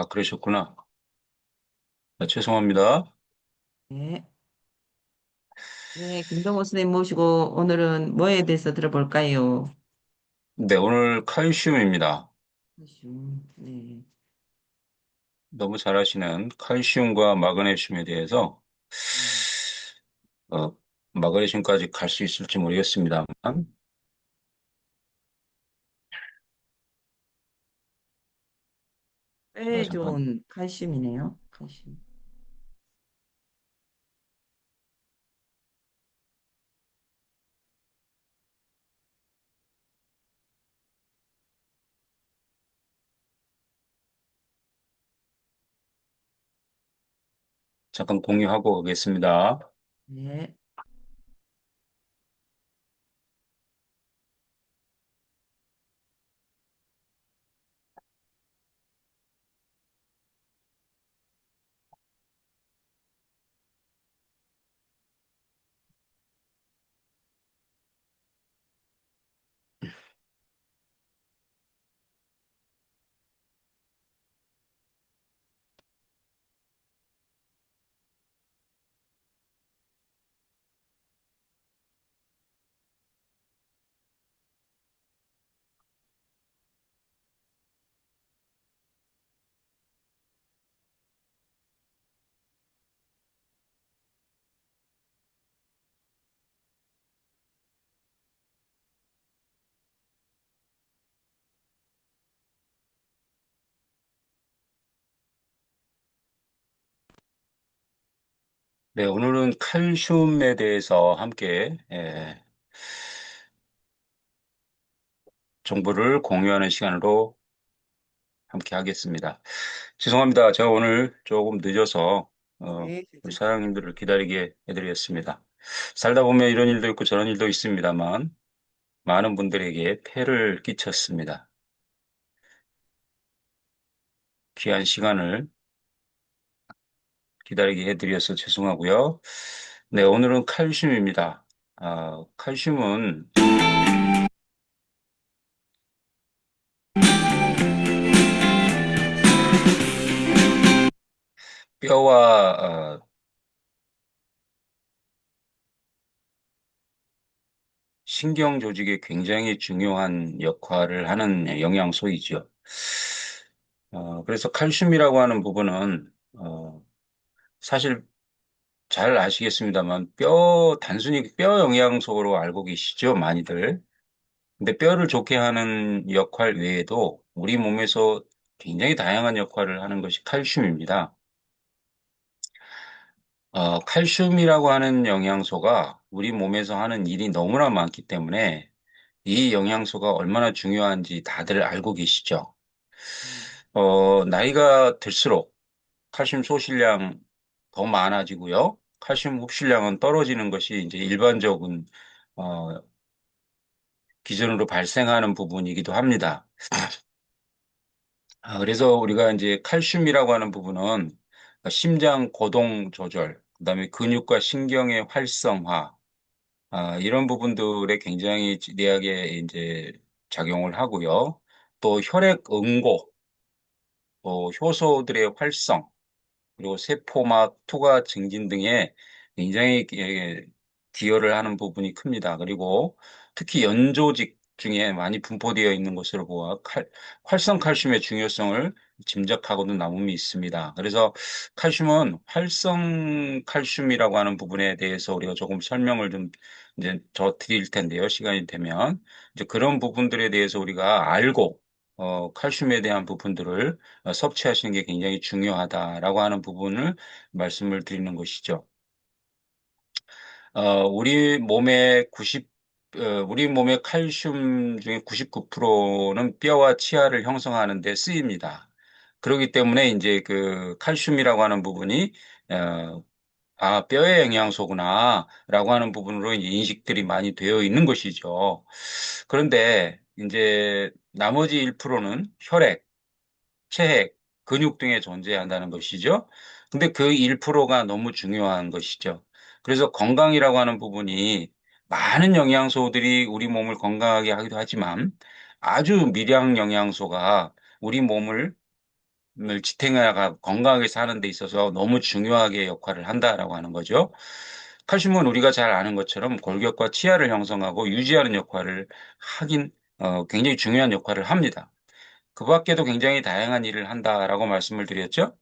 아, 그러셨구나. 아, 죄송합니다. 네. 네, 김동호 선생님 모시고 오늘은 뭐에 대해서 들어볼까요? 네, 오늘 칼슘입니다. 네. 너무 잘 아시는 칼슘과 마그네슘에 대해서, 음. 어, 마그네슘까지 갈 수 있을지 모르겠습니다만, 뼈에 잠깐, 좋은 칼슘이네요. 칼슘. 잠깐 공유하고 오겠습니다. 네. 네, 오늘은 칼슘에 대해서 함께, 정보를 공유하는 시간으로 함께 하겠습니다. 죄송합니다. 제가 오늘 조금 늦어서, 네, 우리 사장님들을 기다리게 해드렸습니다. 살다 보면 이런 일도 있고 저런 일도 있습니다만, 많은 분들에게 폐를 끼쳤습니다. 귀한 시간을 기다리게 해드려서 죄송하고요. 네, 오늘은 칼슘입니다. 칼슘은 뼈와 신경 조직에 굉장히 중요한 역할을 하는 영양소이죠. 그래서 칼슘이라고 하는 부분은 사실 잘 아시겠습니다만 단순히 뼈 영양소로 알고 계시죠, 많이들. 근데 뼈를 좋게 하는 역할 외에도 우리 몸에서 굉장히 다양한 역할을 하는 것이 칼슘입니다. 칼슘이라고 하는 영양소가 우리 몸에서 하는 일이 너무나 많기 때문에 이 영양소가 얼마나 중요한지 다들 알고 계시죠? 음. 나이가 들수록 칼슘 소실량 더 많아지고요. 칼슘 흡수량은 떨어지는 것이 이제 일반적인 어, 기준으로 발생하는 부분이기도 합니다. 그래서 우리가 이제 칼슘이라고 하는 부분은 심장 고동 조절, 그다음에 근육과 신경의 활성화, 이런 부분들에 굉장히 지대하게 이제 작용을 하고요. 또 혈액 응고, 또 효소들의 활성, 그리고 세포막 투과 증진 등에 굉장히 기여를 하는 부분이 큽니다. 그리고 특히 연조직 중에 많이 분포되어 있는 것으로 보아 활성 칼슘의 중요성을 짐작하고는 남음이 있습니다. 그래서 칼슘은 활성 칼슘이라고 하는 부분에 대해서 우리가 조금 설명을 좀 이제 더 드릴 텐데요. 시간이 되면 이제 그런 부분들에 대해서 우리가 알고 칼슘에 대한 부분들을 섭취하시는 게 굉장히 중요하다라고 하는 부분을 말씀을 드리는 것이죠. 우리 몸의 칼슘 중에 99%는 뼈와 치아를 형성하는 데 쓰입니다. 그렇기 때문에 이제 그 칼슘이라고 하는 부분이, 어, 뼈의 영양소구나, 라고 하는 부분으로 이제 인식들이 많이 되어 있는 것이죠. 그런데 이제 나머지 1%는 혈액, 체액, 근육 등에 존재한다는 것이죠. 근데 그 1%가 너무 중요한 것이죠. 그래서 건강이라고 하는 부분이 많은 영양소들이 우리 몸을 건강하게 하기도 하지만 아주 미량 영양소가 우리 몸을 지탱하가 건강하게 사는 데 있어서 너무 중요하게 역할을 한다라고 하는 거죠. 칼슘은 우리가 잘 아는 것처럼 골격과 치아를 형성하고 유지하는 역할을 하긴 굉장히 중요한 역할을 합니다. 그 밖에도 굉장히 다양한 일을 한다라고 말씀을 드렸죠.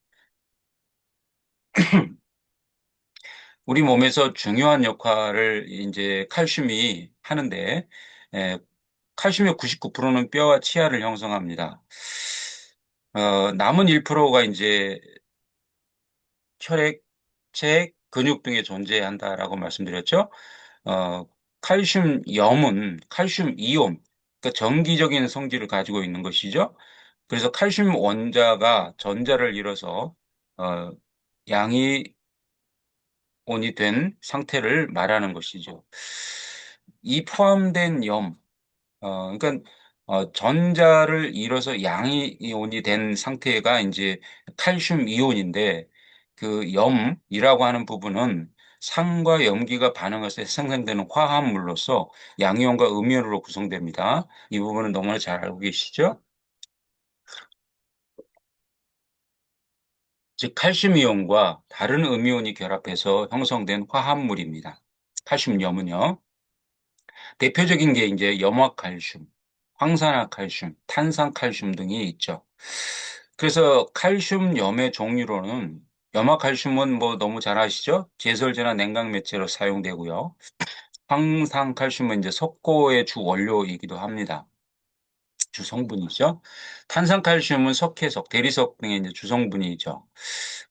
우리 몸에서 중요한 역할을 이제 칼슘이 하는데, 에, 칼슘의 99%는 뼈와 치아를 형성합니다. 남은 1%가 이제 혈액, 체액, 근육 등에 존재한다라고 말씀드렸죠. 어, 칼슘염은 칼슘 이온, 그러니까 정기적인 성질을 가지고 있는 것이죠. 그래서 칼슘 원자가 전자를 잃어서 어, 양이 온이 된 상태를 말하는 것이죠. 이 포함된 염, 그러니까 전자를 잃어서 양이 이온이 된 상태가 이제 칼슘 이온인데 그 염이라고 하는 부분은 산과 염기가 반응해서 생성되는 화합물로서 양이온과 음이온으로 구성됩니다. 이 부분은 너무나 잘 알고 계시죠? 즉 칼슘 이온과 다른 음이온이 결합해서 형성된 화합물입니다. 칼슘염은요. 대표적인 게 이제 염화칼슘, 황산화칼슘, 탄산칼슘 등이 있죠. 그래서 칼슘염의 종류로는 염화칼슘은 뭐 너무 잘 아시죠? 제설제나 냉각 매체로 사용되고요. 황산칼슘은 이제 석고의 주 원료이기도 합니다. 주 성분이죠. 탄산칼슘은 석회석, 대리석 등의 이제 주성분이죠.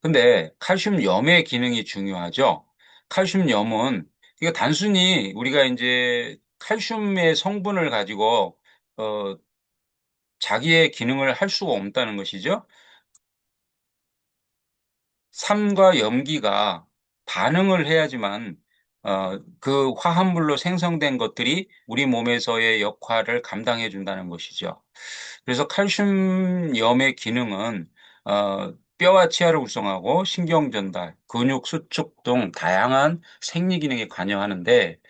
근데 칼슘염의 기능이 중요하죠. 칼슘염은 이거 단순히 우리가 이제 칼슘의 성분을 가지고 어, 자기의 기능을 할 수가 없다는 것이죠. 삼과 염기가 반응을 해야지만 그 화합물로 생성된 것들이 우리 몸에서의 역할을 감당해 준다는 것이죠. 그래서 칼슘염의 기능은 뼈와 치아를 구성하고 신경 전달, 근육 수축 등 다양한 생리 기능에 관여하는데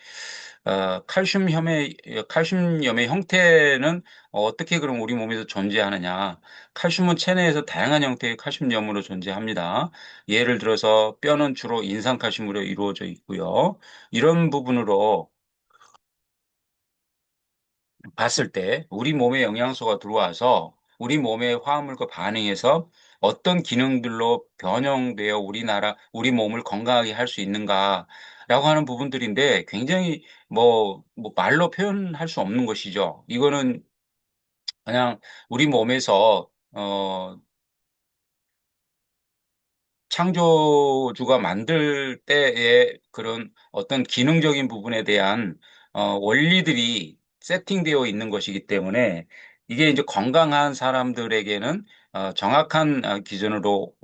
칼슘염의 형태는 어떻게 그럼 우리 몸에서 존재하느냐? 칼슘은 체내에서 다양한 형태의 칼슘염으로 존재합니다. 예를 들어서 뼈는 주로 인산칼슘으로 이루어져 있고요. 이런 부분으로 봤을 때 우리 몸에 영양소가 들어와서 우리 몸의 화합물과 반응해서 어떤 기능들로 변형되어 우리 몸을 건강하게 할 수 있는가라고 하는 부분들인데 굉장히 뭐 말로 표현할 수 없는 것이죠. 이거는 그냥 우리 몸에서 창조주가 만들 때의 그런 어떤 기능적인 부분에 대한 원리들이 세팅되어 있는 것이기 때문에 이게 이제 건강한 사람들에게는 정확한 기준으로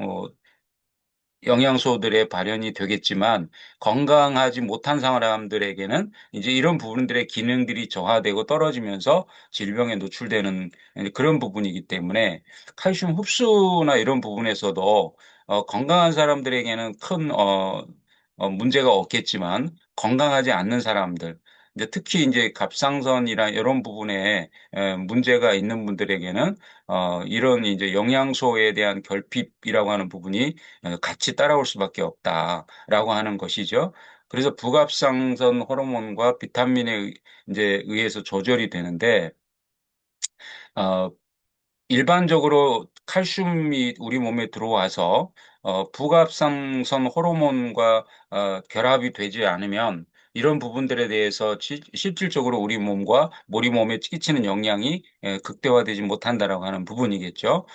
영양소들의 발현이 되겠지만 건강하지 못한 사람들에게는 이제 이런 부분들의 기능들이 저하되고 떨어지면서 질병에 노출되는 그런 부분이기 때문에 칼슘 흡수나 이런 부분에서도 건강한 사람들에게는 큰 문제가 없겠지만 건강하지 않는 사람들 이제 특히 이제 갑상선이나 이런 부분에 문제가 있는 분들에게는 이런 이제 영양소에 대한 결핍이라고 하는 부분이 같이 따라올 수밖에 없다라고 하는 것이죠. 그래서 부갑상선 호르몬과 비타민에 이제 의해서 조절이 되는데 어, 일반적으로 칼슘이 우리 몸에 들어와서 부갑상선 호르몬과 결합이 되지 않으면 이런 부분들에 대해서 실질적으로 우리 몸에 끼치는 영향이 극대화되지 못한다라고 하는 부분이겠죠.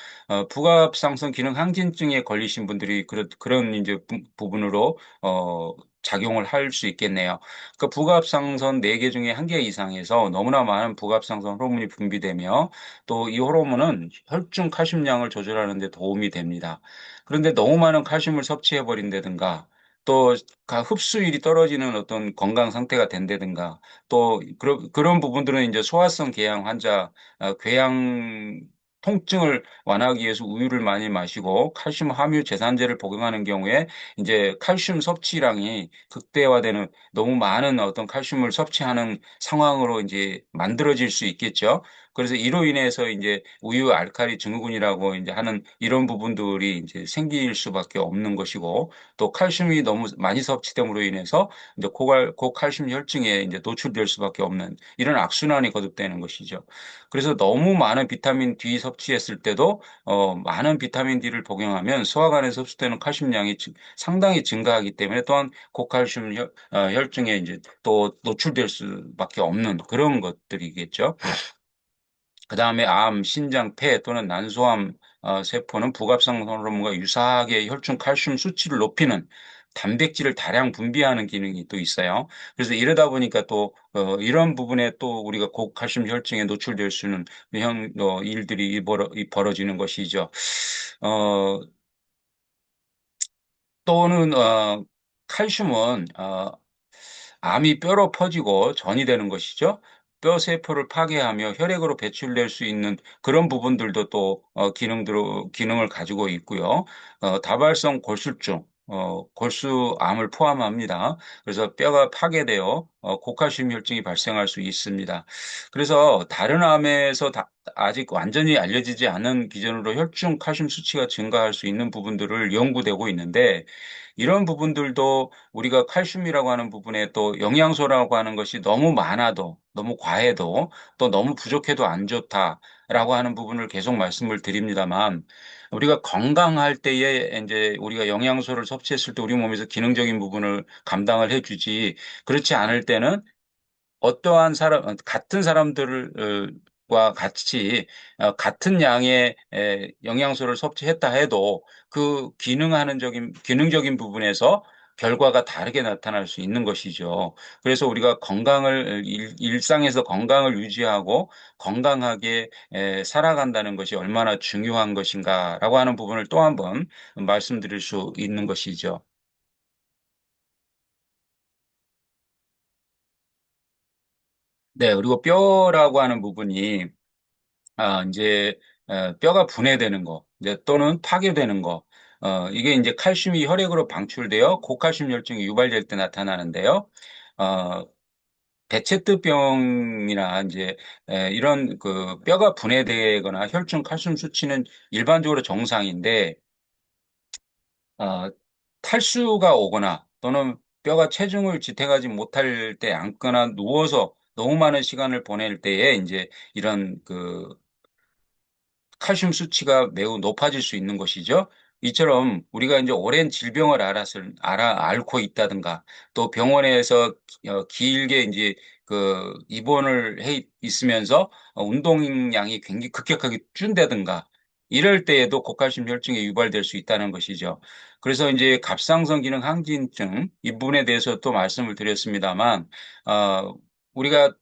부갑상선 기능 항진증에 걸리신 분들이 그런 이제 부분으로 작용을 할 수 있겠네요. 그 부갑상선 4개 중에 1개 이상에서 너무나 많은 부갑상선 호르몬이 분비되며 또 이 호르몬은 혈중 칼슘량을 조절하는 데 도움이 됩니다. 그런데 너무 많은 칼슘을 섭취해 버린다든가 또 흡수율이 떨어지는 어떤 건강 상태가 된다든가 또 그런 부분들은 이제 소화성 궤양 환자, 궤양 통증을 완화하기 위해서 우유를 많이 마시고 칼슘 함유 제산제를 복용하는 경우에 이제 칼슘 섭취량이 극대화되는 너무 많은 어떤 칼슘을 섭취하는 상황으로 이제 만들어질 수 있겠죠. 그래서 이로 인해서 이제 우유 알칼리 증후군이라고 이제 하는 이런 부분들이 이제 생길 수밖에 없는 것이고, 또 칼슘이 너무 많이 섭취됨으로 인해서 이제 고칼슘 혈증에 이제 노출될 수밖에 없는 이런 악순환이 거듭되는 것이죠. 그래서 너무 많은 비타민 D 섭취했을 때도 많은 비타민 D를 복용하면 소화관에서 흡수되는 칼슘량이 상당히 증가하기 때문에 또한 고칼슘 혈증에 이제 또 노출될 수밖에 없는 그런 것들이겠죠. 그다음에 암, 신장, 폐 또는 난소암 세포는 부갑성 호르몬과 유사하게 혈중 칼슘 수치를 높이는 단백질을 다량 분비하는 기능이 또 있어요. 그래서 이러다 보니까 또 이런 부분에 또 우리가 고칼슘 혈증에 노출될 수 있는 일들이 벌어지는 것이죠. 어, 또는 칼슘은 암이 뼈로 퍼지고 전이 되는 것이죠. 뼈 세포를 파괴하며 혈액으로 배출될 수 있는 그런 부분들도 또 기능을 가지고 있고요. 다발성 골수증, 골수암을 포함합니다. 그래서 뼈가 파괴되어 고칼슘 혈증이 발생할 수 있습니다. 그래서 다른 암에서 아직 완전히 알려지지 않은 기준으로 혈중 칼슘 수치가 증가할 수 있는 부분들을 연구되고 있는데, 이런 부분들도 우리가 칼슘이라고 하는 부분에 또 영양소라고 하는 것이 너무 많아도, 너무 과해도, 또 너무 부족해도 안 좋다라고 하는 부분을 계속 말씀을 드립니다만, 우리가 건강할 때에 이제 우리가 영양소를 섭취했을 때 우리 몸에서 기능적인 부분을 감당을 해주지, 그렇지 않을 때는 어떠한 같은 사람들과 같이 같은 양의 영양소를 섭취했다 해도 그 기능적인 부분에서 결과가 다르게 나타날 수 있는 것이죠. 그래서 우리가 일상에서 건강을 유지하고 건강하게 살아간다는 것이 얼마나 중요한 것인가라고 하는 부분을 또 한 번 말씀드릴 수 있는 것이죠. 네, 그리고 뼈라고 하는 부분이 이제 뼈가 분해되는 거, 이제 또는 파괴되는 거, 이게 이제 칼슘이 혈액으로 방출되어 고칼슘 혈증이 유발될 때 나타나는데요. 어, 대체뜨병이나 이제 이런 그 뼈가 분해되거나 혈중 칼슘 수치는 일반적으로 정상인데, 어, 탈수가 오거나 또는 뼈가 체중을 지탱하지 못할 때 앉거나 누워서 너무 많은 시간을 보낼 때에 이제 이런 칼슘 수치가 매우 높아질 수 있는 것이죠. 이처럼 우리가 이제 오랜 질병을 앓고 있다든가 또 병원에서 길게 이제 입원을 해 있으면서 운동량이 굉장히 급격하게 준다든가 이럴 때에도 고칼슘 혈증에 유발될 수 있다는 것이죠. 그래서 이제 갑상선 기능 항진증 이 부분에 대해서 또 말씀을 드렸습니다만, 우리가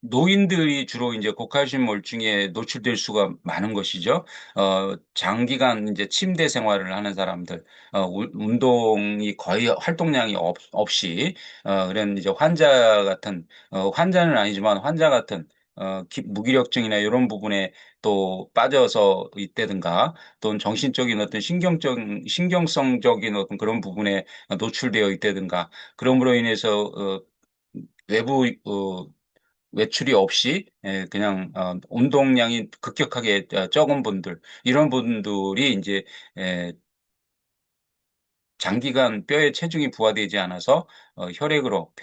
노인들이 주로 이제 고칼슘 몰증에 노출될 수가 많은 것이죠. 장기간 이제 침대 생활을 하는 사람들, 운동이 거의 활동량이 없이, 그런 이제 환자는 아니지만 환자 같은, 무기력증이나 이런 부분에 또 빠져서 있다든가, 또는 정신적인 어떤 신경성적인 어떤 그런 부분에 노출되어 있다든가, 그럼으로 인해서, 외부, 외출이 없이 그냥 운동량이 급격하게 적은 분들 이런 분들이 이제 장기간 뼈에 체중이 부하되지 않아서 혈액으로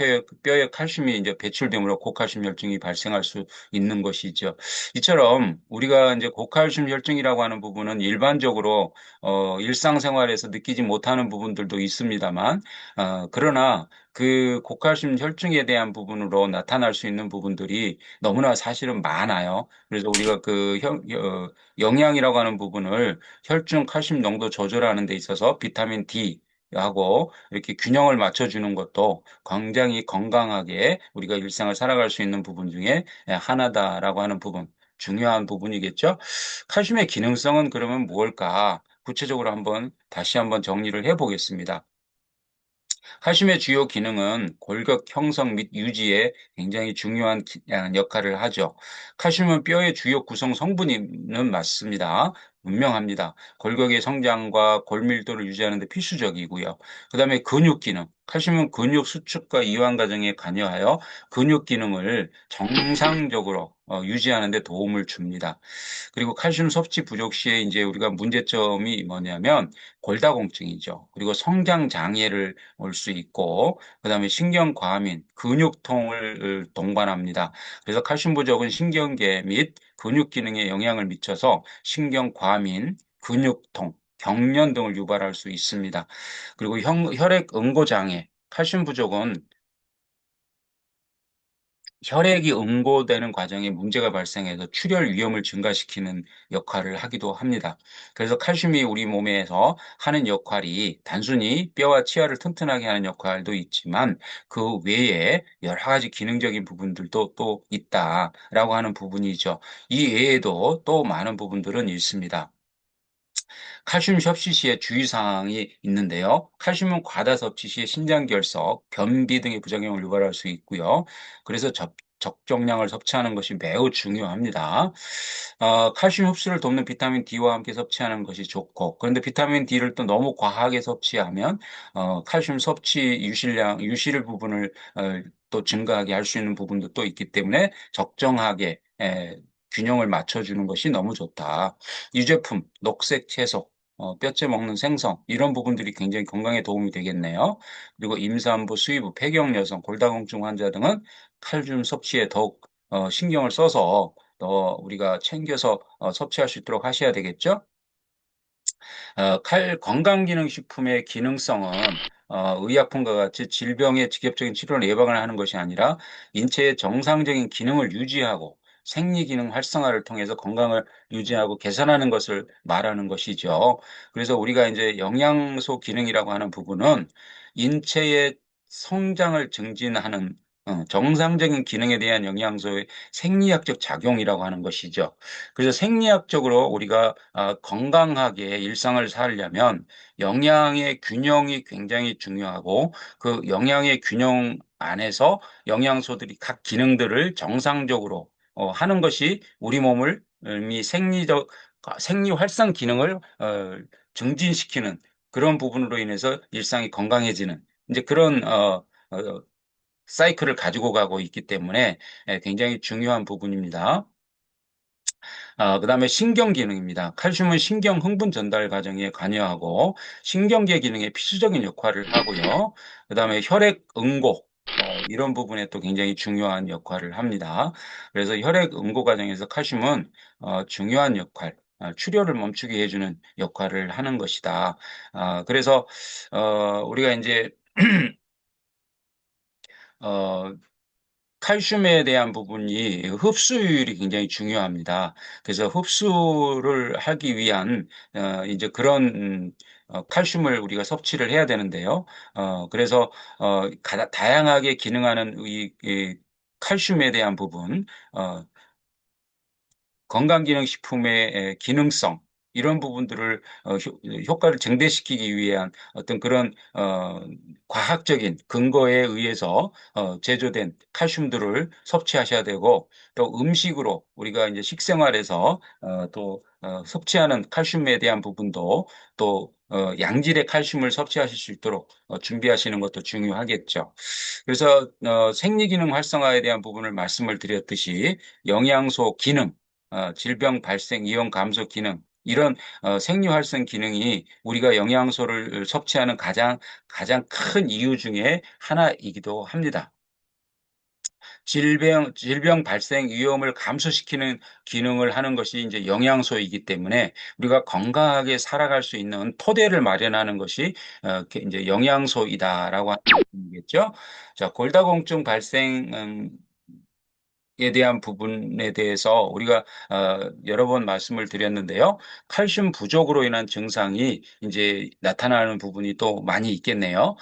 뼈에 칼슘이 이제 배출되므로 고칼슘 혈증이 발생할 수 있는 것이죠. 이처럼 우리가 이제 고칼슘 혈증이라고 하는 부분은 일반적으로 일상생활에서 느끼지 못하는 부분들도 있습니다만, 그러나 그 고칼슘 혈증에 대한 부분으로 나타날 수 있는 부분들이 너무나 사실은 많아요. 그래서 우리가 영양이라고 하는 부분을 혈중 칼슘 농도 조절하는 데 있어서 비타민 D 하고 이렇게 균형을 맞춰주는 것도 굉장히 건강하게 우리가 일상을 살아갈 수 있는 부분 중에 하나다라고 하는 부분, 중요한 부분이겠죠. 칼슘의 기능성은 그러면 무엇일까? 구체적으로 다시 한번 정리를 해보겠습니다. 칼슘의 주요 기능은 골격 형성 및 유지에 굉장히 중요한 역할을 하죠. 칼슘은 뼈의 주요 구성 성분이는 맞습니다. 분명합니다. 골격의 성장과 골밀도를 유지하는 데 필수적이고요. 그다음에 근육 기능. 칼슘은 근육 수축과 이완 과정에 관여하여 근육 기능을 정상적으로 유지하는 데 도움을 줍니다. 그리고 칼슘 섭취 부족 시에 이제 우리가 문제점이 뭐냐면 골다공증이죠. 그리고 성장 장애를 올 수 있고, 그다음에 신경 과민, 근육통을 동반합니다. 그래서 칼슘 부족은 신경계 및 근육 기능에 영향을 미쳐서 신경 과민, 근육통, 경련 등을 유발할 수 있습니다. 그리고 혈액 응고 장애, 칼슘 부족은 혈액이 응고되는 과정에 문제가 발생해서 출혈 위험을 증가시키는 역할을 하기도 합니다. 그래서 칼슘이 우리 몸에서 하는 역할이 단순히 뼈와 치아를 튼튼하게 하는 역할도 있지만 그 외에 여러 가지 기능적인 부분들도 또 있다라고 하는 부분이죠. 이 외에도 또 많은 부분들은 있습니다. 칼슘 섭취 시에 주의사항이 있는데요. 칼슘은 과다 섭취 시에 신장결석, 변비 등의 부작용을 유발할 수 있고요. 그래서 적정량을 섭취하는 것이 매우 중요합니다. 칼슘 흡수를 돕는 비타민 D와 함께 섭취하는 것이 좋고, 그런데 비타민 D를 또 너무 과하게 섭취하면 칼슘 섭취 유실 부분을 또 증가하게 할 수 있는 부분도 또 있기 때문에 적정하게 균형을 맞춰주는 것이 너무 좋다. 유제품, 녹색 채소, 뼈째 먹는 생선 이런 부분들이 굉장히 건강에 도움이 되겠네요. 그리고 임산부, 수의부, 폐경 여성, 골다공증 환자 등은 칼슘 섭취에 더욱 신경을 써서 우리가 챙겨서 섭취할 수 있도록 하셔야 되겠죠? 건강기능식품의 기능성은 의약품과 같이 질병의 직접적인 치료를 예방을 하는 것이 아니라 인체의 정상적인 기능을 유지하고 생리기능 활성화를 통해서 건강을 유지하고 개선하는 것을 말하는 것이죠. 그래서 우리가 이제 영양소 기능이라고 하는 부분은 인체의 성장을 증진하는 정상적인 기능에 대한 영양소의 생리학적 작용이라고 하는 것이죠. 그래서 생리학적으로 우리가 건강하게 일상을 살려면 영양의 균형이 굉장히 중요하고 그 영양의 균형 안에서 영양소들이 각 기능들을 정상적으로 하는 것이 우리 몸을 이 생리 활성 기능을 증진시키는 그런 부분으로 인해서 일상이 건강해지는 이제 그런 사이클을 가지고 가고 있기 때문에 굉장히 중요한 부분입니다. 그다음에 신경 기능입니다. 칼슘은 신경 흥분 전달 과정에 관여하고 신경계 기능에 필수적인 역할을 하고요. 그다음에 혈액 응고 이런 부분에 또 굉장히 중요한 역할을 합니다. 그래서 혈액 응고 과정에서 칼슘은 중요한 역할, 출혈을 멈추게 해주는 역할을 하는 것이다. 그래서 우리가 이제 어, 칼슘에 대한 부분이 흡수율이 굉장히 중요합니다. 그래서 흡수를 하기 위한 이제 그런 칼슘을 우리가 섭취를 해야 되는데요. 그래서 다양하게 기능하는 이 칼슘에 대한 부분, 건강기능식품의 기능성 이런 부분들을 효과를 증대시키기 위한 어떤 그런 과학적인 근거에 의해서 제조된 칼슘들을 섭취하셔야 되고 또 음식으로 우리가 이제 식생활에서 또 섭취하는 칼슘에 대한 부분도 또 양질의 칼슘을 섭취하실 수 있도록 준비하시는 것도 중요하겠죠. 그래서 생리기능 활성화에 대한 부분을 말씀을 드렸듯이 영양소 기능 질병 발생 위험 감소 기능 이런 생리 활성 기능이 우리가 영양소를 섭취하는 가장 큰 이유 중에 하나이기도 합니다. 질병 발생 위험을 감소시키는 기능을 하는 것이 이제 영양소이기 때문에 우리가 건강하게 살아갈 수 있는 토대를 마련하는 것이 이제 영양소이다라고 하는 얘기겠죠. 자, 골다공증 발생 에 대한 부분에 대해서 우리가 여러 번 말씀을 드렸는데요. 칼슘 부족으로 인한 증상이 이제 나타나는 부분이 또 많이 있겠네요.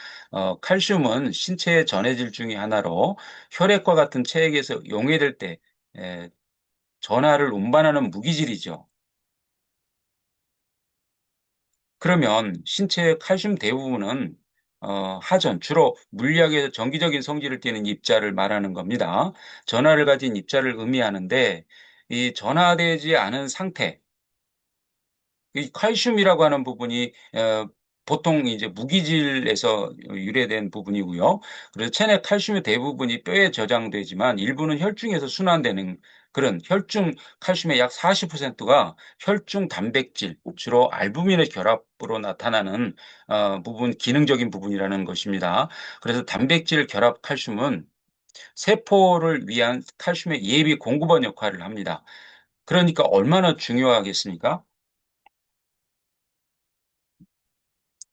칼슘은 신체의 전해질 중에 하나로 혈액과 같은 체액에서 용해될 때 에, 전하를 운반하는 무기질이죠. 그러면 신체의 칼슘 대부분은 하전, 주로 물리학에서 정기적인 성질을 띠는 입자를 말하는 겁니다. 전하를 가진 입자를 의미하는데 이 전하되지 않은 상태, 이 칼슘이라고 하는 부분이 보통 이제 무기질에서 유래된 부분이고요. 그래서 체내 칼슘의 대부분이 뼈에 저장되지만 일부는 혈중에서 순환되는 그런 혈중 칼슘의 약 40%가 혈중 단백질, 주로 알부민의 결합으로 나타나는 부분, 기능적인 부분이라는 것입니다. 그래서 단백질 결합 칼슘은 세포를 위한 칼슘의 예비 공급원 역할을 합니다. 그러니까 얼마나 중요하겠습니까?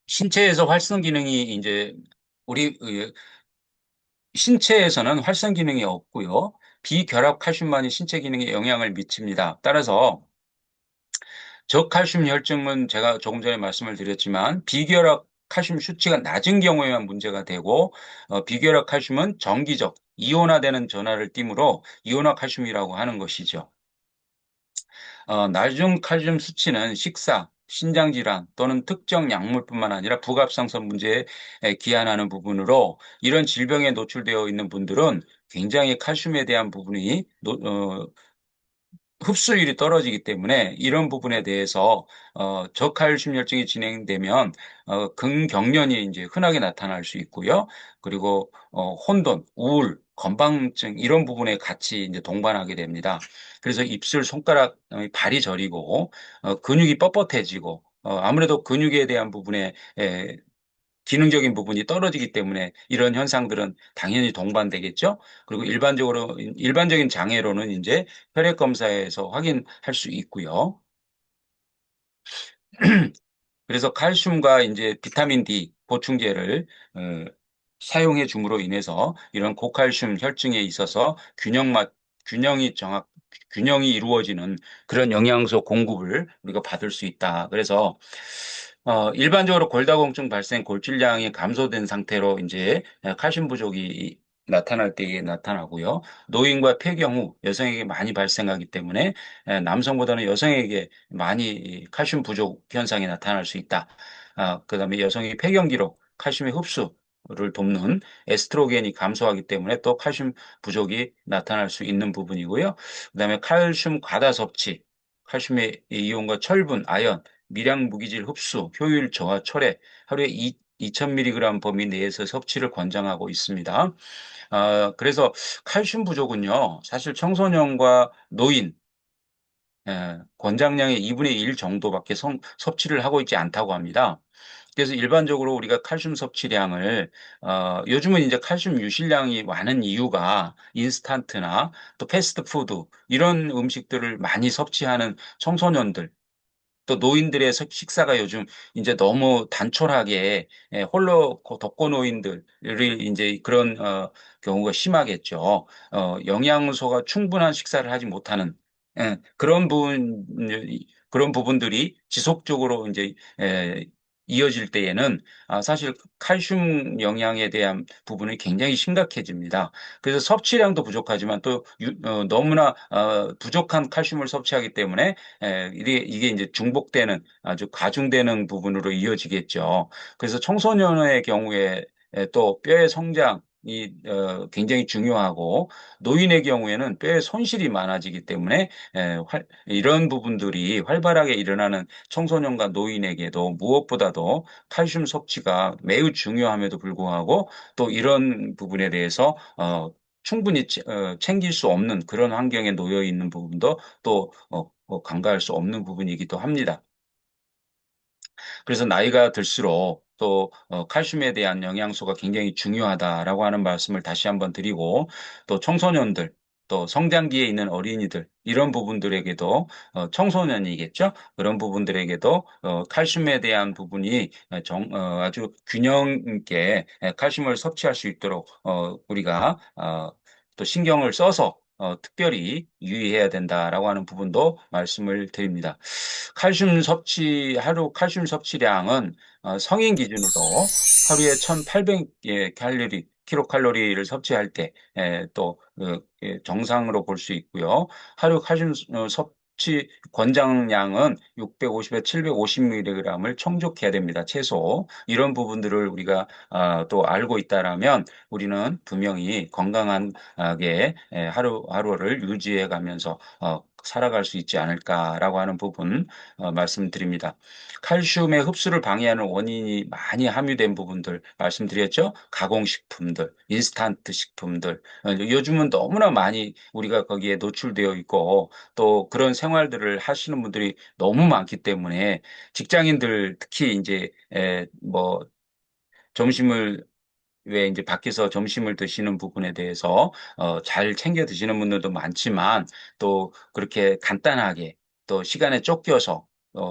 신체에서 활성 기능이 이제 우리 신체에서는 활성 기능이 없고요. 비결합 칼슘만이 신체 기능에 영향을 미칩니다. 따라서 저칼슘 혈증은 제가 조금 전에 말씀을 드렸지만 비결합 칼슘 수치가 낮은 경우에만 문제가 되고 비결합 칼슘은 정기적 이온화되는 전하를 띠므로 이온화 칼슘이라고 하는 것이죠. 나중 칼슘 수치는 식사, 신장질환 또는 특정 약물뿐만 아니라 부갑상선 문제에 기한하는 부분으로 이런 질병에 노출되어 있는 분들은 굉장히 칼슘에 대한 부분이 흡수율이 떨어지기 때문에 이런 부분에 대해서 저칼슘혈증이 진행되면 근경련이 이제 흔하게 나타날 수 있고요. 그리고 혼돈, 우울, 건망증 이런 부분에 같이 이제 동반하게 됩니다. 그래서 입술, 손가락, 발이 저리고 근육이 뻣뻣해지고 아무래도 근육에 대한 부분에 기능적인 부분이 떨어지기 때문에 이런 현상들은 당연히 동반되겠죠. 그리고 일반적인 장애로는 이제 혈액 검사에서 확인할 수 있고요. 그래서 칼슘과 이제 비타민 D 보충제를 어, 사용해 줌으로 인해서 이런 고칼슘 혈증에 있어서 균형이 균형이 이루어지는 그런 영양소 공급을 우리가 받을 수 있다. 그래서 일반적으로 골다공증 발생 골질량이 감소된 상태로 이제 칼슘 부족이 나타날 때에 나타나고요. 노인과 폐경 후 여성에게 많이 발생하기 때문에 남성보다는 여성에게 많이 이 칼슘 부족 현상이 나타날 수 있다. 그다음에 여성이 폐경기로 칼슘의 흡수를 돕는 에스트로겐이 감소하기 때문에 또 칼슘 부족이 나타날 수 있는 부분이고요. 그다음에 칼슘 과다 섭취, 칼슘의 이온과 철분, 아연, 미량 무기질 흡수, 효율 저하, 철회, 하루에 2000mg 범위 내에서 섭취를 권장하고 있습니다. 그래서 칼슘 부족은요, 사실 청소년과 노인, 권장량의 2분의 1 정도밖에 섭취를 하고 있지 않다고 합니다. 그래서 일반적으로 우리가 칼슘 섭취량을, 요즘은 이제 칼슘 유실량이 많은 이유가 인스턴트나 또 패스트푸드, 이런 음식들을 많이 섭취하는 청소년들, 또 노인들의 식사가 요즘 이제 너무 단촐하게 홀로 독거노인들이 이제 그런 경우가 심하겠죠. 영양소가 충분한 식사를 하지 못하는 그런 부분들이 지속적으로 이제 이어질 때에는 사실 칼슘 영양에 대한 부분이 굉장히 심각해집니다. 그래서 섭취량도 부족하지만 또 너무나 부족한 칼슘을 섭취하기 때문에 이게 이제 중복되는 아주 가중되는 부분으로 이어지겠죠. 그래서 청소년의 경우에 또 뼈의 성장이 굉장히 중요하고 노인의 경우에는 뼈의 손실이 많아지기 때문에 이런 부분들이 활발하게 일어나는 청소년과 노인에게도 무엇보다도 칼슘 섭취가 매우 중요함에도 불구하고 또 이런 부분에 대해서 충분히 챙길 수 없는 그런 환경에 놓여 있는 부분도 또 간과할 수 없는 부분이기도 합니다. 그래서 나이가 들수록 또 칼슘에 대한 영양소가 굉장히 중요하다라고 하는 말씀을 다시 한번 드리고 또 청소년들 또 성장기에 있는 어린이들 이런 부분들에게도 청소년이겠죠. 그런 부분들에게도 칼슘에 대한 부분이 아주 균형 있게 칼슘을 섭취할 수 있도록 우리가 또 신경을 써서 특별히 유의해야 된다라고 하는 부분도 말씀을 드립니다. 하루 칼슘 섭취량은 성인 기준으로 하루에 1,800 킬로칼로리를 섭취할 때 또 정상으로 볼 수 있고요. 하루 칼슘 섭취 권장량은 650에서 750mg을 충족해야 됩니다. 최소. 이런 부분들을 우리가 또 알고 있다라면 우리는 분명히 건강하게 하루하루를 유지해 가면서 살아갈 수 있지 않을까라고 하는 부분 말씀드립니다. 칼슘의 흡수를 방해하는 원인이 많이 함유된 부분들 말씀드렸죠? 가공식품들, 인스턴트 식품들. 요즘은 너무나 많이 우리가 거기에 노출되어 있고 또 그런 생활들을 하시는 분들이 너무 많기 때문에 직장인들 특히 이제 뭐 점심을 왜 이제 밖에서 점심을 드시는 부분에 대해서 잘 챙겨 드시는 분들도 많지만 또 그렇게 간단하게 또 시간에 쫓겨서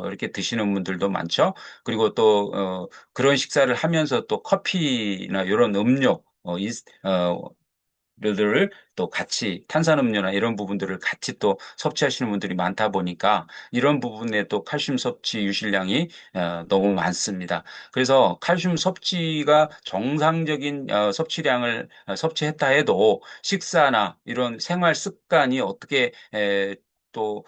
이렇게 드시는 분들도 많죠. 그리고 또 그런 식사를 하면서 또 커피나 이런 음료 를 또 같이 탄산음료나 이런 부분들을 같이 또 섭취하시는 분들이 많다 보니까 이런 부분에 또 칼슘 섭취 유실량이 너무 많습니다. 그래서 칼슘 섭취가 정상적인 섭취량을 섭취했다 해도 식사나 이런 생활 습관이 어떻게 또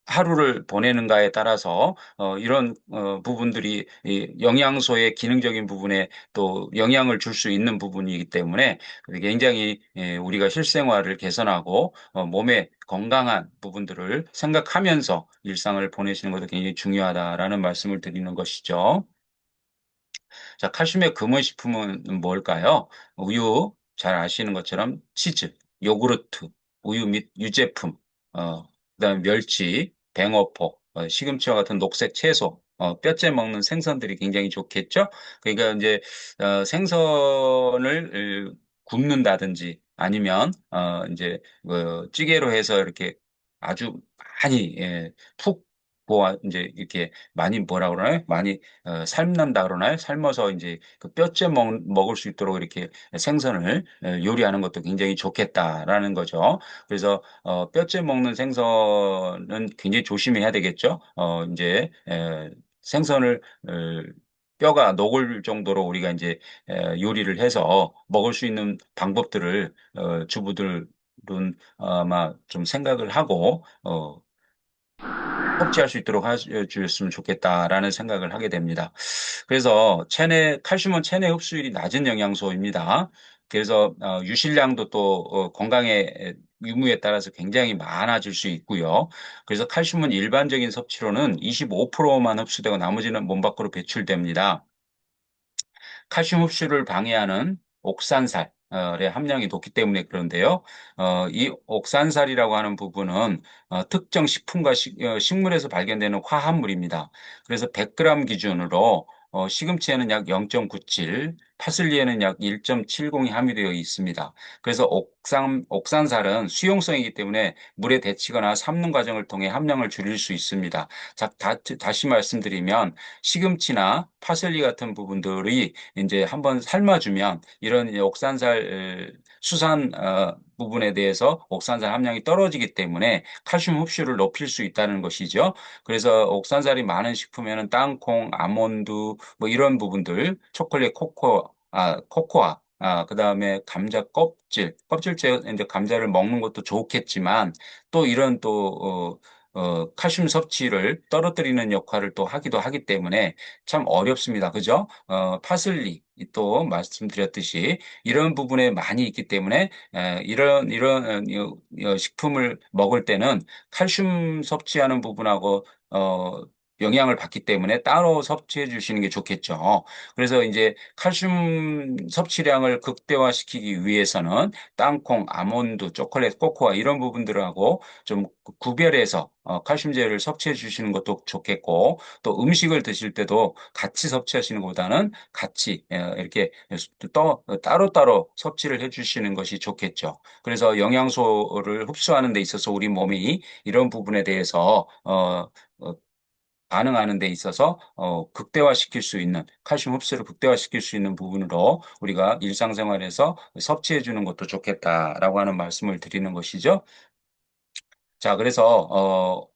하루를 보내는가에 따라서 이런 부분들이 이 영양소의 기능적인 부분에 또 영향을 줄 수 있는 부분이기 때문에 굉장히 우리가 실생활을 개선하고 몸의 건강한 부분들을 생각하면서 일상을 보내시는 것도 굉장히 중요하다라는 말씀을 드리는 것이죠. 자, 칼슘의 근원식품은 뭘까요? 우유, 잘 아시는 것처럼 치즈, 요구르트, 우유 및 유제품, 그다음에 멸치, 뱅어포, 시금치와 같은 녹색 채소, 뼈째 먹는 생선들이 굉장히 좋겠죠? 그러니까 이제 생선을 굽는다든지 아니면 이제 찌개로 해서 이렇게 아주 많이 푹 고아 이제 이렇게 많이 뭐라 그러나요? 많이 삶는다 그러나요? 삶아서 이제 그 뼈째 먹을 수 있도록 이렇게 생선을 요리하는 것도 굉장히 좋겠다라는 거죠. 그래서 뼈째 먹는 생선은 굉장히 조심해야 되겠죠. 이제 생선을 뼈가 녹을 정도로 우리가 이제 요리를 해서 먹을 수 있는 방법들을 주부들은 아마 좀 생각을 하고 섭취할 수 있도록 해주셨으면 좋겠다라는 생각을 하게 됩니다. 그래서 칼슘은 체내 흡수율이 낮은 영양소입니다. 그래서 유실량도 또 건강의 유무에 따라서 굉장히 많아질 수 있고요. 그래서 칼슘은 일반적인 섭취로는 25%만 흡수되고 나머지는 몸 밖으로 배출됩니다. 칼슘 흡수를 방해하는 옥산살의 함량이 높기 때문에 그런데요. 이 옥산살이라고 하는 부분은 특정 식품과 식물에서 발견되는 화합물입니다. 그래서 100g 기준으로 시금치에는 약 0.97, 파슬리에는 약 1.70이 함유되어 있습니다. 그래서 옥산살은 수용성이기 때문에 물에 데치거나 삶는 과정을 통해 함량을 줄일 수 있습니다. 자, 다시 말씀드리면 시금치나 파슬리 같은 부분들이 이제 한번 삶아주면 이런 이제 옥산살 수산 부분에 대해서 옥산살 함량이 떨어지기 때문에 칼슘 흡수를 높일 수 있다는 것이죠. 그래서 옥산살이 많은 식품에는 땅콩, 아몬드 뭐 이런 부분들, 초콜릿, 코코아, 그다음에 감자 껍질째 이제 감자를 먹는 것도 좋겠지만 또 이런 또 칼슘 섭취를 떨어뜨리는 역할을 또 하기도 하기 때문에 참 어렵습니다. 그죠? 파슬리 또 말씀드렸듯이 이런 부분에 많이 있기 때문에 이런 식품을 먹을 때는 칼슘 섭취하는 부분하고 영향을 받기 때문에 따로 섭취해 주시는 게 좋겠죠. 그래서 이제 칼슘 섭취량을 극대화시키기 위해서는 땅콩, 아몬드, 초콜릿, 코코아 이런 부분들하고 좀 구별해서 칼슘제를 섭취해 주시는 것도 좋겠고 또 음식을 드실 때도 같이 섭취하시는 것보다는 같이 이렇게 따로따로 섭취를 해 주시는 것이 좋겠죠. 그래서 영양소를 흡수하는 데 있어서 우리 몸이 이런 부분에 대해서 어, 반응하는 데 있어서 극대화시킬 수 있는 칼슘 흡수를 극대화시킬 수 있는 부분으로 우리가 일상생활에서 섭취해 주는 것도 좋겠다라고 하는 말씀을 드리는 것이죠. 자, 그래서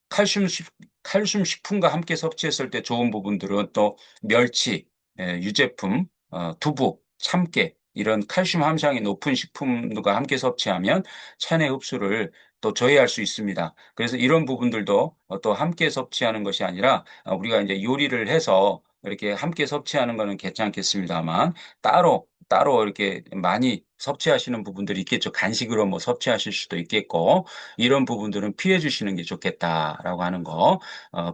칼슘, 칼슘 식품과 함께 섭취했을 때 좋은 부분들은 또 멸치, 유제품, 두부, 참깨 이런 칼슘 함량이 높은 식품과 함께 섭취하면 체내 흡수를 또 저해할 수 있습니다. 그래서 이런 부분들도 또 함께 섭취하는 것이 아니라 우리가 이제 요리를 해서 이렇게 함께 섭취하는 거는 괜찮겠습니다만 따로 이렇게 많이 섭취하시는 부분들이 있겠죠. 간식으로 뭐 섭취하실 수도 있겠고 이런 부분들은 피해 주시는 게 좋겠다라고 하는 거.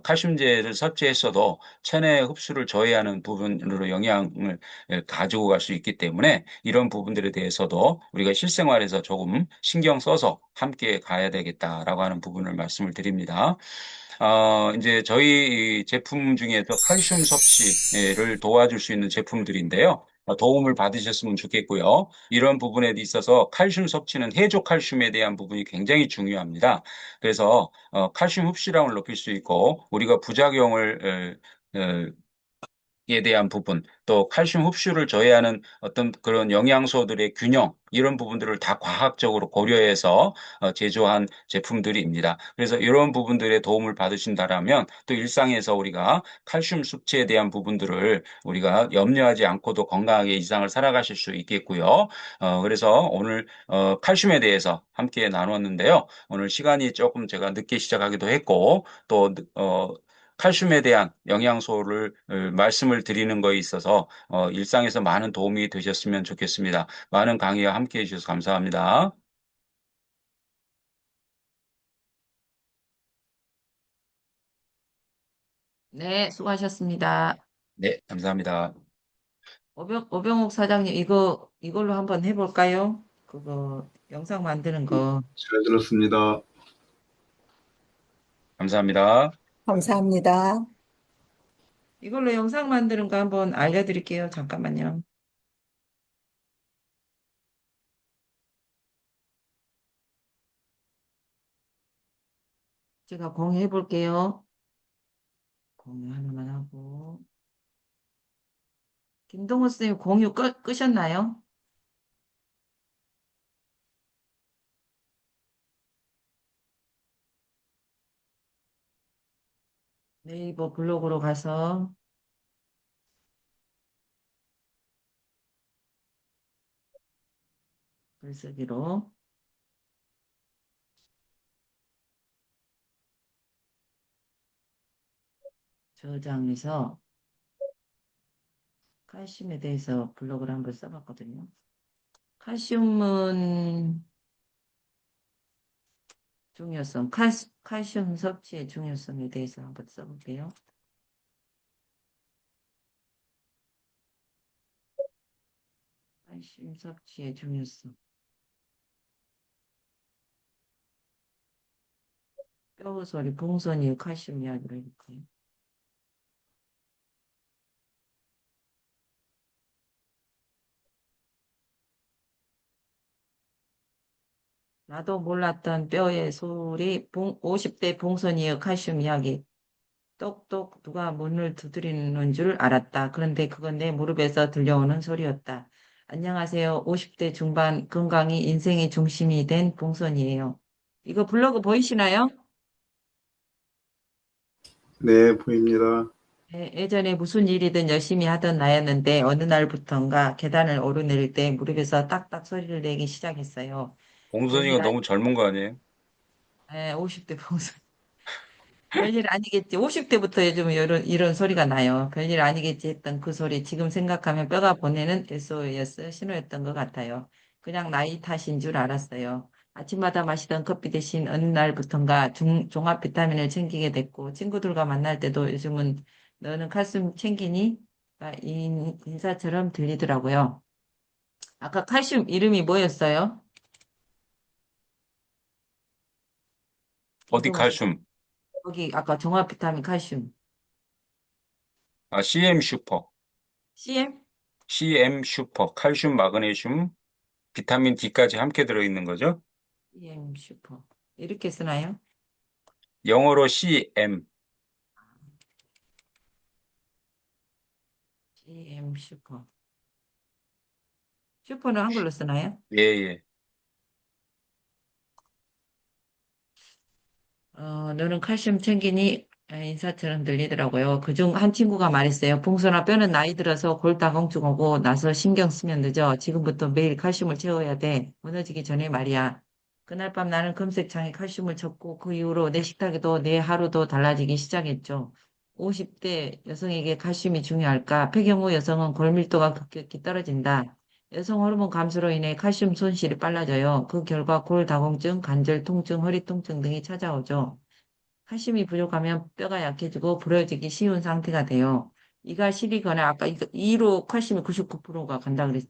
칼슘제를 섭취했어도 체내 흡수를 저해하는 부분으로 영향을 가지고 갈 수 있기 때문에 이런 부분들에 대해서도 우리가 실생활에서 조금 신경 써서 함께 가야 되겠다라고 하는 부분을 말씀을 드립니다. 이제 저희 제품 중에서 칼슘 섭취를 도와줄 수 있는 제품들인데요. 도움을 받으셨으면 좋겠고요. 이런 부분에 있어서 칼슘 섭취는 해조 칼슘에 대한 부분이 굉장히 중요합니다. 그래서 칼슘 흡수량을 높일 수 있고 우리가 부작용을 에 대한 부분, 또 칼슘 흡수를 저해하는 어떤 그런 영양소들의 균형, 이런 부분들을 다 과학적으로 고려해서 제조한 제품들입니다. 그래서 이런 부분들의 도움을 받으신다라면 또 일상에서 우리가 칼슘 섭취에 대한 부분들을 우리가 염려하지 않고도 건강하게 일상을 살아가실 수 있겠고요. 그래서 오늘 칼슘에 대해서 함께 나눴는데요. 오늘 시간이 조금 제가 늦게 시작하기도 했고 또 칼슘에 대한 영양소를 말씀을 드리는 거에 있어서 일상에서 많은 도움이 되셨으면 좋겠습니다. 많은 강의와 함께 해주셔서 감사합니다. 네, 수고하셨습니다. 네, 감사합니다. 오병옥 사장님, 이걸로 한번 해볼까요? 그거, 영상 만드는 거. 잘 들었습니다. 감사합니다. 감사합니다. 이걸로 영상 만드는 거 한번 알려드릴게요. 잠깐만요. 제가 공유해 볼게요. 공유 하나만 하고. 김동호 선생님 공유 끄셨나요? 네이버 블로그로 가서 글쓰기로 저장해서 칼슘에 대해서 블로그를 한번 써봤거든요. 칼슘은 중요성, 칼슘 섭취의 중요성에 대해서 한번 써볼게요. 칼슘 섭취의 중요성. 뼈소리, 봉선이 칼슘 이야기를 해볼까요? 나도 몰랐던 뼈의 소리, 50대 봉선이의 칼슘 이야기. 똑똑 누가 문을 두드리는 줄 알았다. 그런데 그건 내 무릎에서 들려오는 소리였다. 안녕하세요. 50대 중반 건강이 인생의 중심이 된 봉선이에요. 이거 블로그 보이시나요? 네, 보입니다. 예전에 무슨 일이든 열심히 하던 나였는데 어느 날부턴가 계단을 오르내릴 때 무릎에서 딱딱 소리를 내기 시작했어요. 공선이가 별일 너무 젊은 거 아니에요? 50대 봉선. 별일 아니겠지. 50대부터 요즘 이런 소리가 나요. 별일 아니겠지 했던 그 소리 지금 생각하면 뼈가 보내는 SOS 신호였던 것 같아요. 그냥 나이 탓인 줄 알았어요. 아침마다 마시던 커피 대신 어느 날부턴가 종합 비타민을 챙기게 됐고 친구들과 만날 때도 요즘은 너는 칼슘 챙기니? 가 인사처럼 들리더라고요. 아까 칼슘 이름이 뭐였어요? 어디 김동호 씨. 칼슘? 거기 아까 종합 비타민 칼슘. CM 슈퍼. CM? CM 슈퍼. 칼슘, 마그네슘, 비타민 D까지 함께 들어있는 거죠? CM 슈퍼. 이렇게 쓰나요? 영어로 CM. CM 슈퍼. 슈퍼는 한글로 쓰나요? 예, 예. 너는 칼슘 챙기니? 인사처럼 들리더라고요. 그중 한 친구가 말했어요. 봉선아, 뼈는 나이 들어서 골다공증 오고 나서 신경 쓰면 늦어. 지금부터 매일 칼슘을 채워야 돼. 무너지기 전에 말이야. 그날 밤 나는 검색창에 칼슘을 쳤고 그 이후로 내 식탁에도 내 하루도 달라지기 시작했죠. 50대 여성에게 칼슘이 중요할까? 폐경 후 여성은 골밀도가 급격히 떨어진다. 여성 호르몬 감소로 인해 칼슘 손실이 빨라져요. 그 결과 골다공증, 관절 통증, 허리 통증 등이 찾아오죠. 칼슘이 부족하면 뼈가 약해지고 부러지기 쉬운 상태가 돼요. 이가 시리거나 아까 이로 칼슘이 99%가 간다 그랬죠.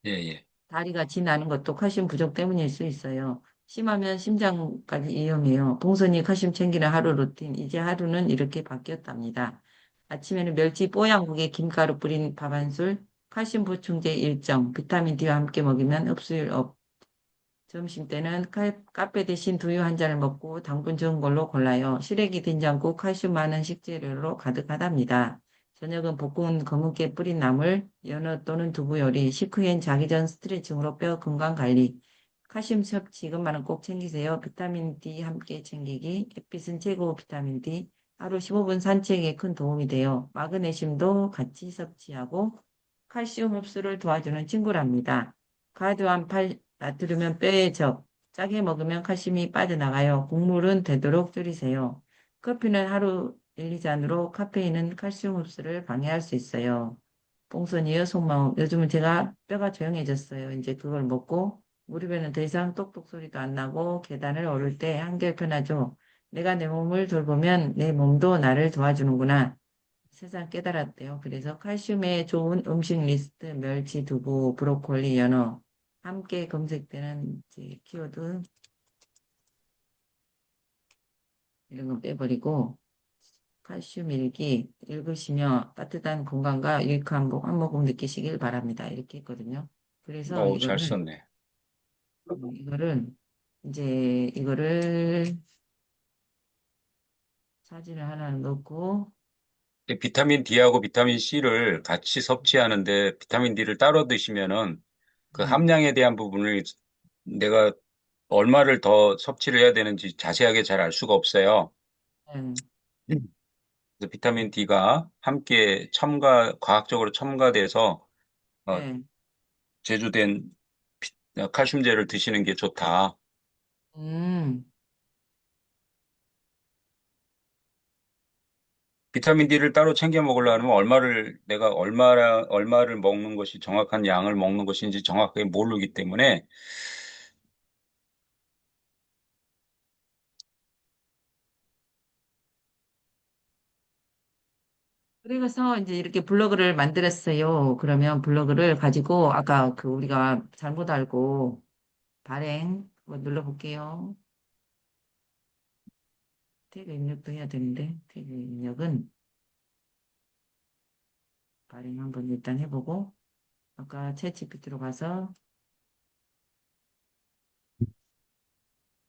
예, 예. 다리가 지나는 것도 칼슘 부족 때문일 수 있어요. 심하면 심장까지 위험해요. 봉선이 칼슘 챙기는 하루 루틴. 이제 하루는 이렇게 바뀌었답니다. 아침에는 멸치 뽀얀국에 김가루 뿌린 밥 한 술, 칼슘 보충제 일정, 비타민 D와 함께 먹이면 흡수율 업. 점심 때는 카페 대신 두유 한 잔을 먹고 당분 적은 걸로 골라요. 시래기 된장국 칼슘 많은 식재료로 가득하답니다. 저녁은 볶은 검은깨 뿌린 나물, 연어 또는 두부 요리, 식후엔 자기 전 스트레칭으로 뼈 건강 관리. 칼슘 섭취 이것만은 꼭 챙기세요. 비타민 D 함께 챙기기. 햇빛은 최고 비타민 D. 하루 15분 산책에 큰 도움이 돼요. 마그네슘도 같이 섭취하고 칼슘 흡수를 도와주는 친구랍니다. 과도한 나트륨은 뼈에 적, 짜게 먹으면 칼슘이 빠져나가요. 국물은 되도록 줄이세요. 커피는 하루 1, 2잔으로 카페인은 칼슘 흡수를 방해할 수 있어요. 뽕선이요, 속마음. 요즘은 제가 뼈가 조용해졌어요. 이제 그걸 먹고 무릎에는 더 이상 똑똑 소리도 안 나고 계단을 오를 때 한결 편하죠. 내가 내 몸을 돌보면 내 몸도 나를 도와주는구나. 세상 깨달았대요. 그래서 칼슘에 좋은 음식 리스트, 멸치, 두부, 브로콜리, 연어 함께 검색되는 이제 키워드 이런 거 빼버리고 칼슘 일기 읽으시며 따뜻한 건강과 유익한 복 한 모금 느끼시길 바랍니다. 이렇게 했거든요. 그래서 잘 썼네. 이거를 이제 이거를 사진을 하나 넣고 근데 비타민 D하고 비타민 C를 같이 섭취하는데 비타민 D를 따로 드시면은 그 네, 함량에 대한 부분을 내가 얼마를 더 섭취를 해야 되는지 자세하게 잘 알 수가 없어요. 네, 그래서 비타민 D가 함께 과학적으로 첨가돼서 어, 네. 제조된 칼슘제를 드시는 게 좋다. 음, 비타민 D를 따로 챙겨 먹으려면 내가 얼마를 먹는 것이 정확한 양을 먹는 것인지 정확하게 모르기 때문에 그래서 이제 이렇게 블로그를 만들었어요. 그러면 블로그를 가지고 아까 그 우리가 잘못 알고 발행 한번 눌러볼게요. 태그 입력도 해야 되는데 태그 입력은 발행 한번 일단 해보고 아까 챗GPT로 가서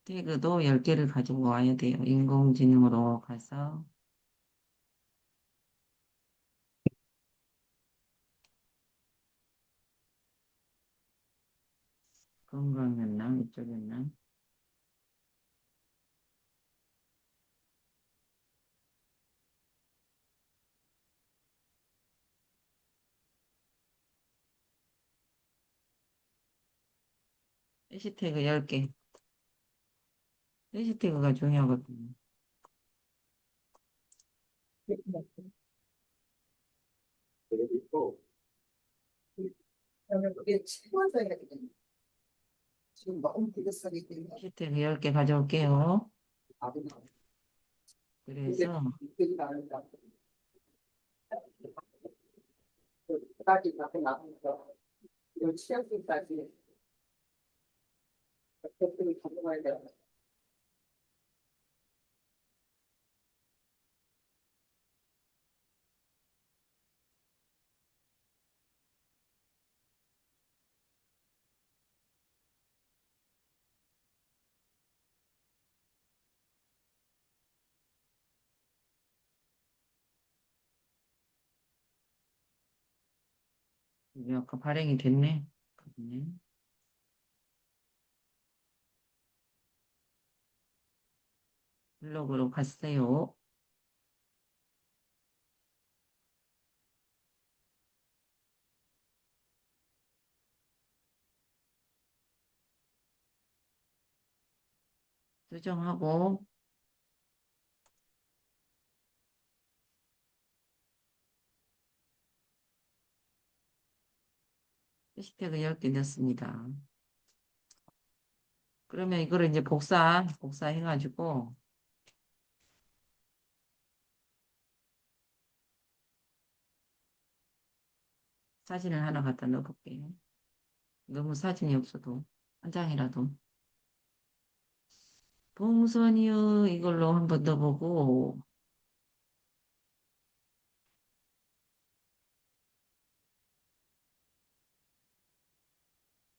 태그도 10개를 가지고 와야 돼요. 인공지능으로 가서 건강했나 이쪽이었나 해시태그 10개 해시태그가 중요하거든요. 그게 치워져야 되거든요. 지금 너무 비싸기 때문에 해시태그 10개 가져올게요. 아무나 근데 그래서 이들이 나는다. 까지 나고 나면서 이걸 취향까지 그것들을 가져가야 돼요. 이게 아까 발행이 됐네. 그러네. 블로그로 갔어요. 수정하고 해시태그 10개 넣습니다. 그러면 이거를 이제 복사해가지고 사진을 하나 갖다 넣어볼게요. 너무 사진이 없어도 한 장이라도. 봉선이요 이걸로 한번 넣어보고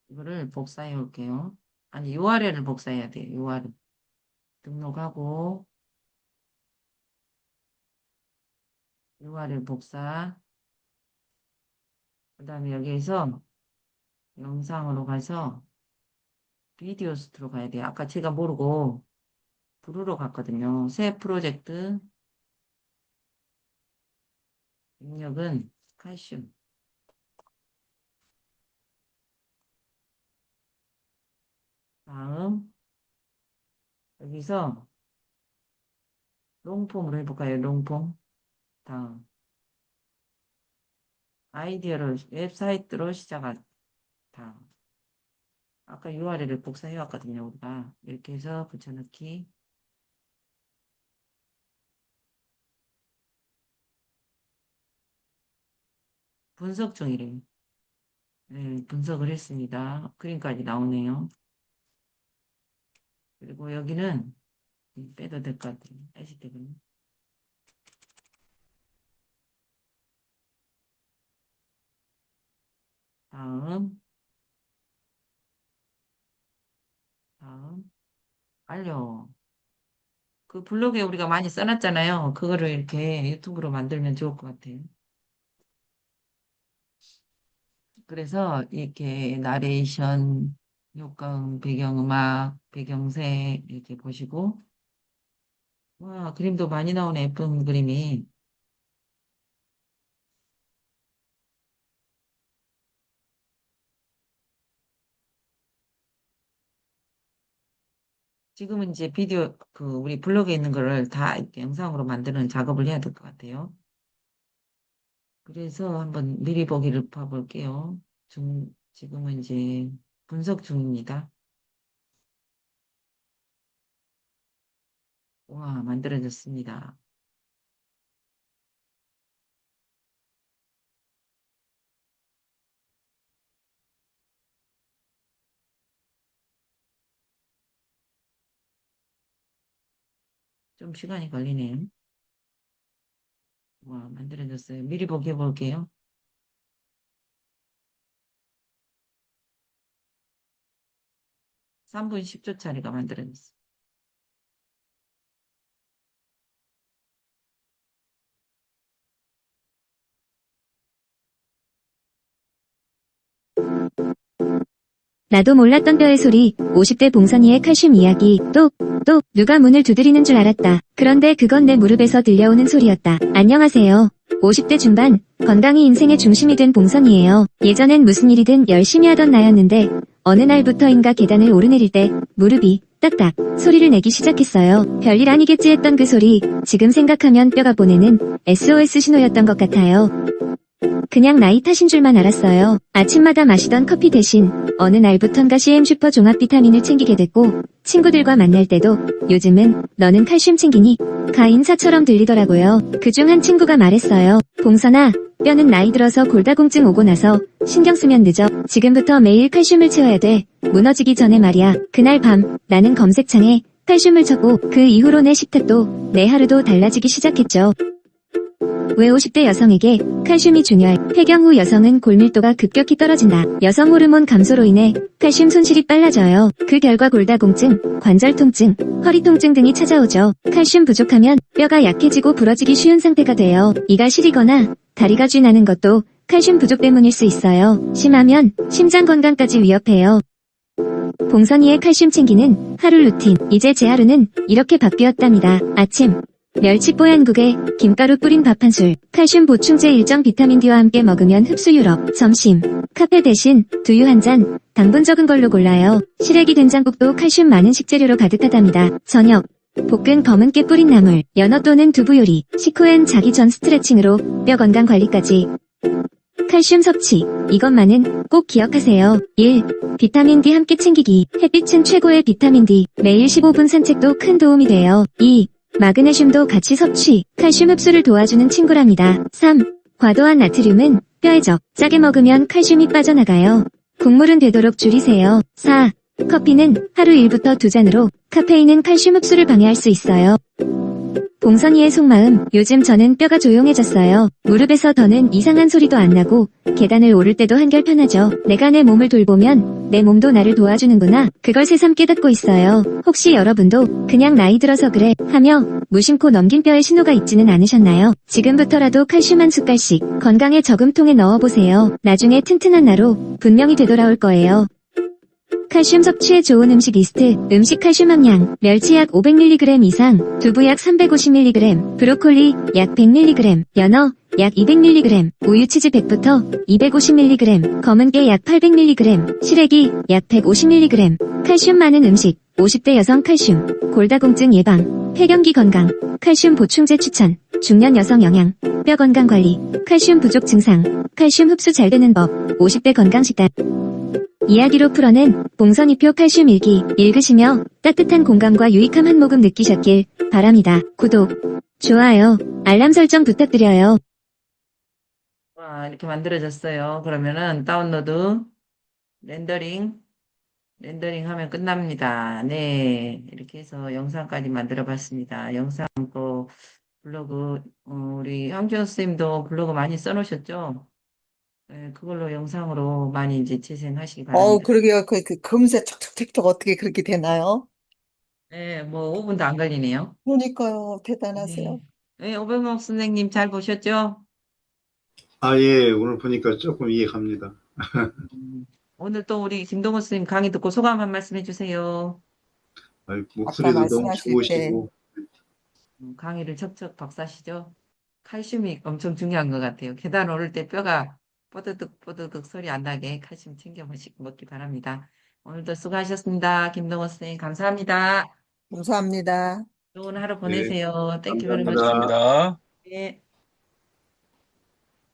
이거를 복사해 올게요. 아니 URL을 복사해야 돼요. URL 등록하고 URL 복사. 그 다음에 여기에서 영상으로 가서 비디오스트로 가야 돼요. 아까 제가 모르고 부르러 갔거든요. 새 프로젝트 입력은 칼슘. 다음 여기서 롱폼으로 해볼까요? 롱폼. 다음 아이디어를 웹사이트로 시작한 다음 아까 URL을 복사해 왔거든요. 우리가 이렇게 해서 붙여넣기. 분석 중이래요. 네, 분석을 했습니다. 그림까지 나오네요. 그리고 여기는 빼도 될 것 같아요. 해시태그는. 다음 완료. 그 블로그에 우리가 많이 써놨잖아요. 그거를 이렇게 유튜브로 만들면 좋을 것 같아요. 그래서 이렇게 나레이션, 효과음, 배경음악, 배경색 이렇게 보시고 와 그림도 많이 나오네. 예쁜 그림이. 지금은 이제 비디오 그 우리 블로그에 있는 거를 다 이렇게 영상으로 만드는 작업을 해야 될 것 같아요. 그래서 한번 미리 보기를 봐볼게요. 지금은 이제 분석 중입니다. 와 만들어졌습니다. 좀 시간이 걸리네요. 와 만들어졌어요. 미리 보기 해볼게요. 3분 10초짜리가 만들어졌어요. 나도 몰랐던 뼈의 소리, 50대 봉선이의 칼슘 이야기, 또 누가 문을 두드리는 줄 알았다. 그런데 그건 내 무릎에서 들려오는 소리였다. 안녕하세요. 50대 중반, 건강이 인생의 중심이 된 봉선이에요. 예전엔 무슨 일이든 열심히 하던 나였는데, 어느 날부터인가 계단을 오르내릴 때, 무릎이 딱딱 소리를 내기 시작했어요. 별일 아니겠지 했던 그 소리, 지금 생각하면 뼈가 보내는 SOS 신호였던 것 같아요. 그냥 나이 탓인 줄만 알았어요. 아침마다 마시던 커피 대신 어느 날부턴가 CM 슈퍼 종합 비타민을 챙기게 됐고 친구들과 만날 때도 요즘은 너는 칼슘 챙기니? 가 인사처럼 들리더라고요. 그중 한 친구가 말했어요. 봉선아, 뼈는 나이 들어서 골다공증 오고 나서 신경 쓰면 늦어. 지금부터 매일 칼슘을 채워야 돼. 무너지기 전에 말이야. 그날 밤 나는 검색창에 칼슘을 쳤고 그 이후로 내 식탁도 내 하루도 달라지기 시작했죠. 왜 50대 여성에게 칼슘이 중요할? 폐경 후 여성은 골밀도가 급격히 떨어진다. 여성 호르몬 감소로 인해 칼슘 손실이 빨라져요. 그 결과 골다공증, 관절 통증, 허리 통증 등이 찾아오죠. 칼슘 부족하면 뼈가 약해지고 부러지기 쉬운 상태가 돼요. 이가 시리거나 다리가 쥐나는 것도 칼슘 부족 때문일 수 있어요. 심하면 심장 건강까지 위협해요. 봉선이의 칼슘 챙기는 하루 루틴. 이제 제 하루는 이렇게 바뀌었답니다. 아침 멸치 뽀얀국에 김가루 뿌린 밥 한 술, 칼슘 보충제 일정 비타민 D와 함께 먹으면 흡수 유럽. 점심, 카페 대신 두유 한 잔, 당분 적은 걸로 골라요. 시래기 된장국도 칼슘 많은 식재료로 가득하답니다. 저녁, 볶은 검은 깨 뿌린 나물, 연어 또는 두부 요리, 식후엔 자기 전 스트레칭으로 뼈 건강 관리까지. 칼슘 섭취, 이것만은 꼭 기억하세요. 1. 비타민 D 함께 챙기기, 햇빛은 최고의 비타민 D, 매일 15분 산책도 큰 도움이 돼요. 2. 마그네슘도 같이 섭취, 칼슘 흡수를 도와주는 친구랍니다. 3. 과도한 나트륨은 뼈에 적, 짜게 먹으면 칼슘이 빠져나가요. 국물은 되도록 줄이세요. 4. 커피는 하루 1부터 2잔으로, 카페인은 칼슘 흡수를 방해할 수 있어요. 봉선이의 속마음, 요즘 저는 뼈가 조용해졌어요. 무릎에서 더는 이상한 소리도 안 나고, 계단을 오를 때도 한결 편하죠. 내가 내 몸을 돌보면, 내 몸도 나를 도와주는구나. 그걸 새삼 깨닫고 있어요. 혹시 여러분도, 그냥 나이 들어서 그래, 하며, 무심코 넘긴 뼈에 신호가 있지는 않으셨나요? 지금부터라도 칼슘 한 숟갈씩, 건강의 저금통에 넣어보세요. 나중에 튼튼한 나로, 분명히 되돌아올 거예요. 칼슘 섭취에 좋은 음식 리스트, 음식 칼슘 함량, 멸치 약 500mg 이상, 두부 약 350mg, 브로콜리 약 100mg, 연어 약 200mg, 우유 치즈 100부터 250mg, 검은 깨 약 800mg, 시래기 약 150mg, 칼슘 많은 음식, 50대 여성 칼슘, 골다공증 예방, 폐경기 건강, 칼슘 보충제 추천, 중년 여성 영양, 뼈 건강 관리, 칼슘 부족 증상, 칼슘 흡수 잘 되는 법, 50대 건강식단. 이야기로 풀어낸 봉선이표 칼슘 일기 읽으시며 따뜻한 공감과 유익함 한 모금 느끼셨길 바랍니다. 구독, 좋아요, 알람 설정 부탁드려요. 와, 이렇게 만들어졌어요. 그러면은 다운로드, 렌더링 하면 끝납니다. 네. 이렇게 해서 영상까지 만들어 봤습니다. 영상 또 블로그, 우리 황준 선생님도 블로그 많이 써놓으셨죠? 네, 그걸로 영상으로 많이 이제 재생하시기 바랍니다. 그러게요. 그 금세 척척척척 어떻게 그렇게 되나요? 네, 뭐 5분도 안 걸리네요. 그러니까요. 대단하세요. 네. 네, 오병옥 선생님 잘 보셨죠? 아, 예, 오늘 보니까 조금 이해갑니다. 오늘 또 우리 김동호 선생님 강의 듣고 소감 한 말씀 해주세요. 아이, 아까 목소리도 너무 말씀하실 때 좋으시고, 강의를 척척 박사시죠? 칼슘이 엄청 중요한 것 같아요. 계단 오를 때 뼈가 뽀드득 뽀드득 소리 안 나게 칼슘 챙겨 먹기 바랍니다. 오늘도 수고하셨습니다. 김동호 선생님 감사합니다. 감사합니다. 좋은 하루 네, 보내세요. 땡큐 베리 머치. 감사합니다. 감사합니다. 네.